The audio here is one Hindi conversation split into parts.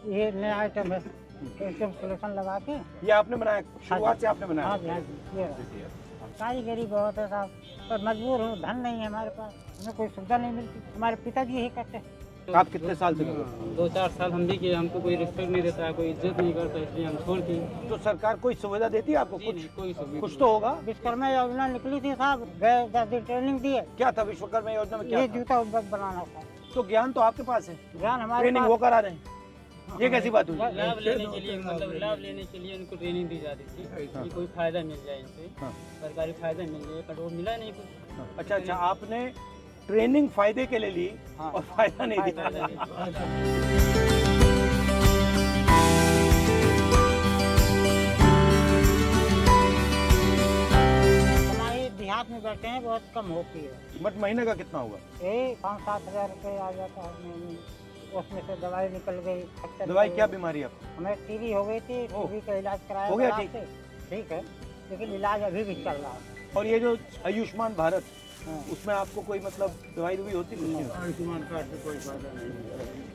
ये नया आइटम है, एकदम सोल्यूशन लगा के। ये आपने बनाया, शुरुआत से आपने बनाया? हाँ जी, हाँ जी, ये रहा। कारीगरी बहुत है साहब, पर मजबूर हूँ, धन नहीं है हमारे पास, हमें कोई सुविधा नहीं मिलती। हमारे पिताजी यही करते हैं। आप कितने साल से कर रहे हो? 2-4 साल हम भी किए, हमको कोई रिस्पेक्ट नहीं देता है, कोई इज्जत नहीं करता, इसलिए हम छोड़ दिए। तो सरकार कोई सुविधा देती है आपको? कोई सुविधा कुछ तो होगा। विश्वकर्मा योजना निकली थी साहब, गए 10 दिन ट्रेनिंग दिए। क्या था विश्वकर्मा योजना में? क्या ये था? जूता उद्योग बनाना था। तो ज्ञान तो आपके पास है, ज्ञान हमारे ट्रेनिंग वो करा रहे हैं, ये कैसी बात हुई? लाभ लेने के लिए, मतलब लाभ लेने के लिए उनको ट्रेनिंग दी जाती थी कि कोई फायदा मिल जाए इनसे, हाँ। सरकारी फायदा मिल जाए, पर वो मिला नहीं कुछ। अच्छा अच्छा, आपने ट्रेनिंग फायदे के लिए ली हाँ। और फायदा नहीं फायदा दिया। नहीं। हमारे देहात में बैठे हैं, बहुत कम होती है। बट महीने का कितना होगा? ये 5-7 हज़ार रुपये आ जाता है महीने। उसमें से दवाई निकल गई, खर्चा दवाई निकल क्या गई। बीमारी है आपको? हमें टीबी हो गई थी, ओह। टीबी का इलाज कराया हो गया था ठीक? आपसे। ठीक है, लेकिन इलाज अभी भी चल रहा है। और ये जो आयुष्मान भारत, हाँ। उसमें आपको कोई मतलब दवाई दुवाई होती नहीं? आयुष्मान कार्ड से कोई फायदा नहीं।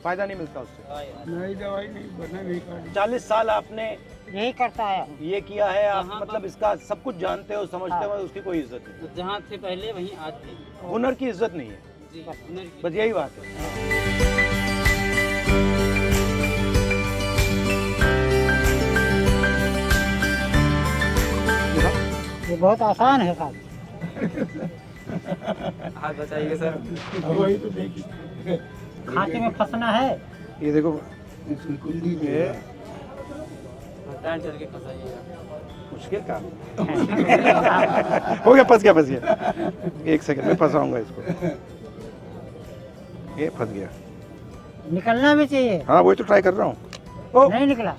फायदा नहीं मिलता उससे। हाँ यार। नई दवाई नहीं बना नहीं कार्ड। 40 साल आपने यही करता है। ये किया है, आप जहाँ मतलब इसका सब कुछ जानते हो, समझते हो, उसकी कोई इज्जत नहीं। तो जहाँ थे पहले वहीं आज भी। हुनर की इज्जत नहीं है, जी, हुनर की। बस यही बात है। ये बहुत आसान है साहब। हाथ बचाइए सर। वही तो देखिए, खांचे में फंसना है। ये देखो, इसकी कुंडी में है। टाइम चल के फंसाइएगा। मुश्किल काम हो गया, फंस गया। एक सेकंड में फंसाऊंगा इसको। ये फंस गया। निकलना भी चाहिए। हाँ, वही तो ट्राई कर रहा हूँ। नहीं निकला।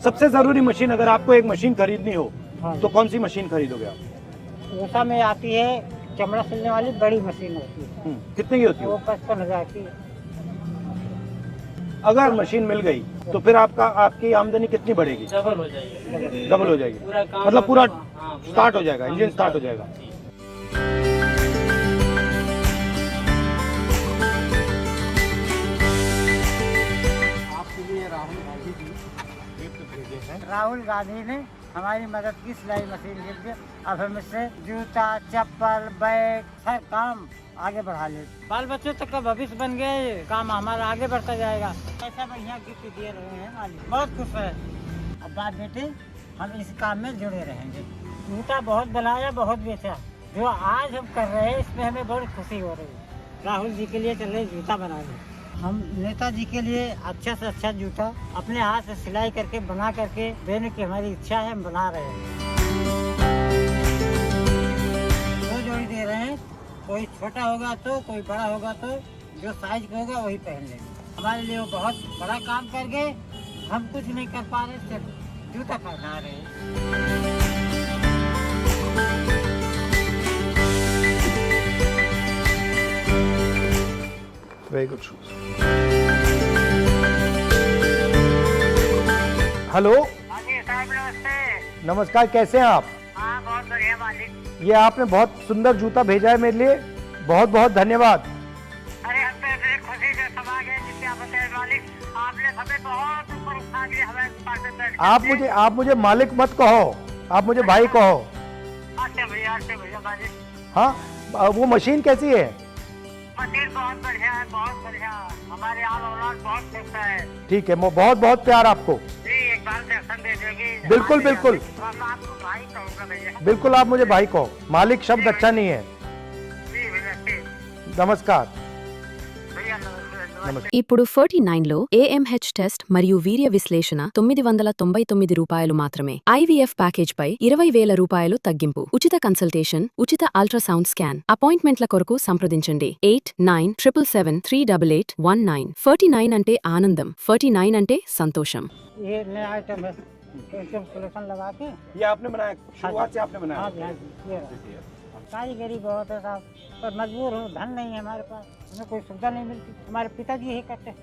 सबसे जरूरी मशीन, अगर आपको एक मशीन खरीदनी हो हाँ। तो कौन सी मशीन खरीदोगे आप? ऊषा में आती है, चमड़ा सिलने वाली बड़ी मशीन होती है, कितने की होती है वो वो? 55,000 की। अगर मशीन मिल गई तो फिर आपकी आमदनी कितनी बढ़ेगी? डबल हो जाएगी। डबल हो जाएगी, पूरा काम मतलब पूरा हाँ, स्टार्ट हो जाएगा, काम इंजन स्टार्ट हो जाएगा। जी। आपके लिए राहुल गांधी जी गिफ्ट भेजे हैं। राहुल गांधी ने हमारी मदद की सिलाई मशीन के लिए। अब हम इससे जूता, चप्पल, बैग, हर काम आगे बढ़ा ले। बाल बच्चों तक का भविष्य बन गया, ये काम हमारा आगे बढ़ता जाएगा। ऐसा बढ़िया गिफ्ट दे रहे हैं मालिक, बहुत खुश है। अब बात बेटे, हम इस काम में जुड़े रहेंगे। जूता बहुत बनाया, बहुत बेचा, जो आज हम कर रहे हैं इसमें हमें बहुत खुशी हो रही है। राहुल जी के लिए चले जूता बनाने। हम नेताजी के लिए अच्छा से अच्छा जूता अपने हाथ से सिलाई करके बना करके देने की हमारी इच्छा है, हम बना रहे हैं। 2 जोड़ी दे रहे हैं, कोई छोटा होगा तो कोई बड़ा होगा तो जो साइज का होगा वही पहन लेंगे। हमारे लिए वो बहुत बड़ा काम कर गए, हम कुछ नहीं कर पा रहे, सिर्फ जूता पहना रहे हैं। Very good shoes. हेलो, हाँ जी साहब, नमस्ते। नमस्कार, कैसे हैं आप? हाँ, बहुत बढ़िया मालिक। ये आपने बहुत सुंदर जूता भेजा है मेरे लिए, बहुत बहुत धन्यवाद। अरे हम तो ऐसे खुशी से समा गए जिससे आप बताए मालिक, आपने हमें बहुत ऊपर उठा दिया, हमें आप मुझे मालिक मत कहो, आप मुझे भाई कहो। अच्छा भैया मालिक। हाँ, वो मशीन कैसी है? मशीन बहुत बढ़िया है, बहुत बढ़िया। हमारे आल औलाद बहुत खुश है। ठीक है, बहुत बहुत प्यार आपको। जी, एक बार दर्शन दे देगी। बिल्कुल, बिल्कुल। मैं आपको भाई कहूँगा भैया। बिल्कुल, आप मुझे भाई कहो, मालिक शब्द अच्छा नहीं है। जी भैया, ठीक। नमस्कार। भैया नमस्ते। ఇప్పుడు 49లో AMH టెస్ట్ మరియు వీర్య విశ్లేషణ $999 మాత్రమే. IVF ప్యాకేజ్ పై 20,000 రూపాయలు తగ్గింపు. ఉచిత కన్సల్టేషన్, ఉచిత అల్ట్రాసౌండ్ స్కాన్. అపాయింట్మెంట్ల కొరకు సంప్రదించండి 8977738819. 49 అంటే ఆనందం, 49 అంటే సంతోషం. ये नया आइटम है, एकदम सोल्यूशन लगा के। ये आपने बनाया, शुरुआत से आपने बनाया? हाँ जी, हाँ जी, ये रहा। कारीगरी बहुत है साहब, पर मजबूर हूँ, धन नहीं है हमारे पास, हमें कोई सुविधा नहीं मिलती। हमारे पिताजी यही करते हैं।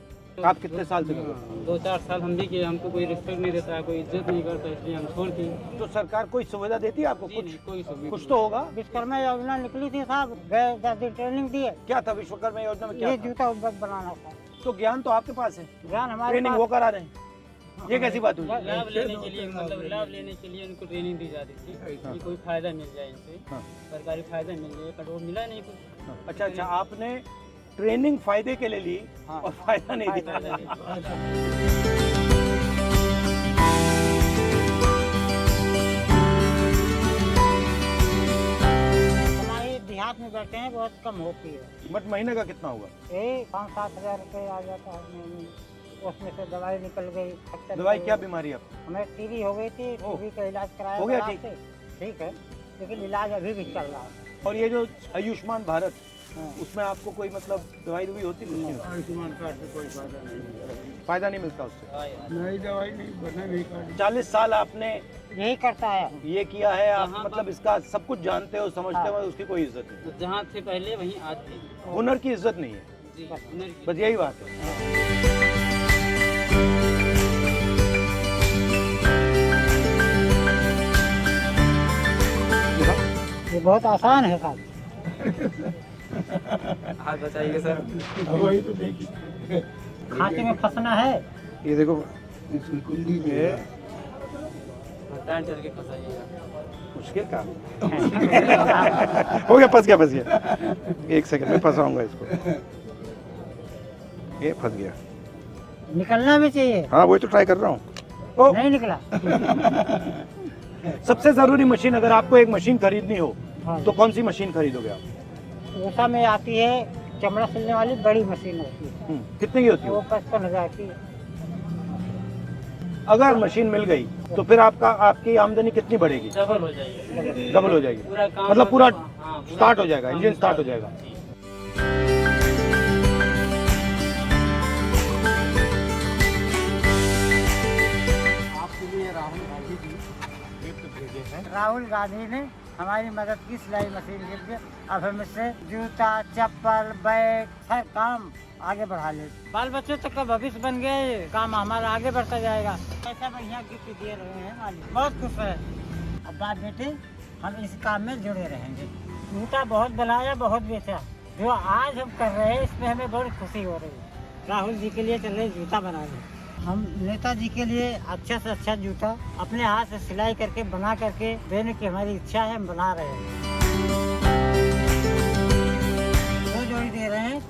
आप कितने साल से कर रहे हो? 2-4 साल हम भी किए, हमको कोई रिस्पेक्ट नहीं देता है, कोई इज्जत नहीं करता, इसलिए हम छोड़ दिए। तो सरकार कोई सुविधा देती है आपको? जी, नहीं, कोई सुविधा कुछ तो होगा। विश्वकर्मा योजना निकली थी साहब, गए 10 दिन ट्रेनिंग दिए। क्या था विश्वकर्मा योजना में? क्या ये था? जूता उद्योग बनाना था। तो ज्ञान तो आपके पास है, ज्ञान हमारे ट्रेनिंग पास वो करा रहे हैं, ये कैसी बात हुई? लाभ लेने के लिए मतलब लाभ लेने के लिए उनको ट्रेनिंग दी जाती थी कि कोई फायदा मिल जाए इनसे, हाँ। सरकारी फायदा मिल जाए, पर वो मिला नहीं कुछ। अच्छा अच्छा, आपने ट्रेनिंग फायदे के लिए ली हाँ। और फायदा नहीं दिया। फायदा नहीं। हमारे देहात में बैठे हैं बहुत कम होती है। बट महीने का कितना हुआ? यही 5-7 हजार रुपये आ जाता है महीने में। उसमें से दवाई निकल गई। दवाई क्या बीमारी आपको? हमें टीबी हो गई थी, ओह। टीबी का इलाज कराया हो गया बाहर ठीक? से। ठीक है, लेकिन इलाज अभी भी चल रहा है। और ये जो आयुष्मान भारत, हाँ। उसमें आपको कोई मतलब दवाई दुवाई होती नहीं? आयुष्मान कार्ड से कोई फायदा नहीं, फायदा नहीं मिलता उससे। नई दवाई नहीं बना नहीं कार्ड। 40 साल आपने यही करता है। ये किया है, आप जहाँ मतलब इसका सब कुछ जानते हो, समझते हो, उसकी कोई इज्जत नहीं, तो जहाँ थे पहले वहीं आज थे। हुनर की इज्जत नहीं है, जी, हुनर की। बस यही बात है। ये बहुत आसान है साहब। आप बताइए सर। दवाई तो देखी खांसी में फंसना है। ये देखो, इसकी कुंडी में ये टाइम चल के फंसाइएगा। मुश्किल काम हो गया, फंस गया। 1 सेकंड में फंसाऊंगा इसको। ये फंस गया। निकलना भी चाहिए। हाँ, वही तो ट्राई कर रहा हूँ। ओ, नहीं निकला। सबसे जरूरी मशीन, अगर आपको एक मशीन खरीदनी हो हाँ। तो कौन सी मशीन खरीदोगे आप? ऊषा में आती है चमड़ा सिलने वाली बड़ी मशीन होती है, कितने की होती वो है? 55,000 की। अगर मशीन मिल गई तो फिर आपकी आमदनी कितनी बढ़ेगी? डबल हो जाएगी। डबल हो जाएगी, पूरा काम मतलब पूरा हाँ, स्टार्ट हो जाएगा, काम इंजन स्टार्ट हो जाएगा। जी। आपके लिए राहुल गांधी जी गिफ्ट भेजे हैं। राहुल गांधी ने हमारी मदद की सिलाई मशीन के लिए। अब हम इससे जूता, चप्पल, बैग, हर काम आगे बढ़ा ले। बाल बच्चों तक का भविष्य बन गया, ये काम हमारा आगे बढ़ता जाएगा। ऐसा बढ़िया गिफ्ट दे रहे हैं मालिक, बहुत खुश है। अब बात बेटे, हम इस काम में जुड़े रहेंगे। जूता बहुत बनाया, बहुत बेचा। जो आज हम कर रहे हैं इसमें हमें बहुत खुशी हो रही है। राहुल जी के लिए चल रहे जूता बनाने। हम नेताजी के लिए अच्छा से अच्छा जूता अपने हाथ से सिलाई करके बना करके देने की हमारी इच्छा है, हम बना रहे हैं। 2 जोड़ी दे रहे हैं,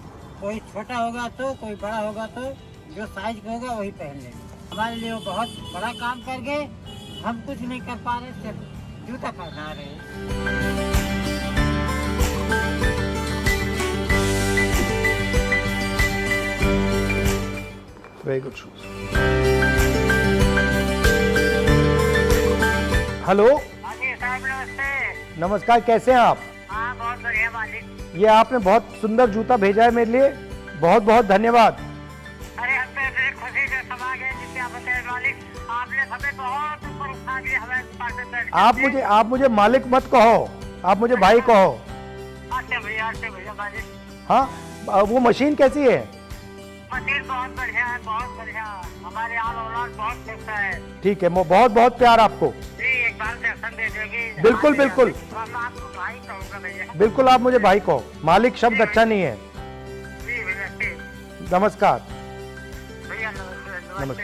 कोई छोटा होगा तो कोई बड़ा होगा तो जो साइज का होगा वही पहन लेंगे। हमारे लिए वो बहुत बड़ा काम कर गए, हम कुछ नहीं कर पा रहे, सिर्फ जूता पहना रहे हैं। Very good shoes. हेलो, साहब नमस्ते। नमस्कार, कैसे हैं आप? हाँ बहुत बढ़िया मालिक। ये आपने बहुत सुंदर जूता भेजा है मेरे लिए, बहुत बहुत धन्यवाद। अरे हम तो इतनी खुशी से समा गए जिससे आप बताए मालिक, आपने हमें बहुत ऊपर उठा दिया। हमें आप मुझे मालिक मत कहो, आप मुझे भाई कहो। अच्छा भैया मालिक। हाँ, वो मशीन कैसी है? मशीन बहुत बढ़िया है, बहुत बढ़िया। हमारे आल औलाद बहुत खुश है। ठीक है, बहुत बहुत प्यार आपको। जी, एक बार दर्शन दे देगी। बिल्कुल बिल्कुल मैं आपको भाई कहूँगा भैया। बिल्कुल, आप मुझे भाई कहो, मालिक शब्द अच्छा नहीं है। जी भैया, ठीक। नमस्कार। भैया नमस्ते। नमस्ते।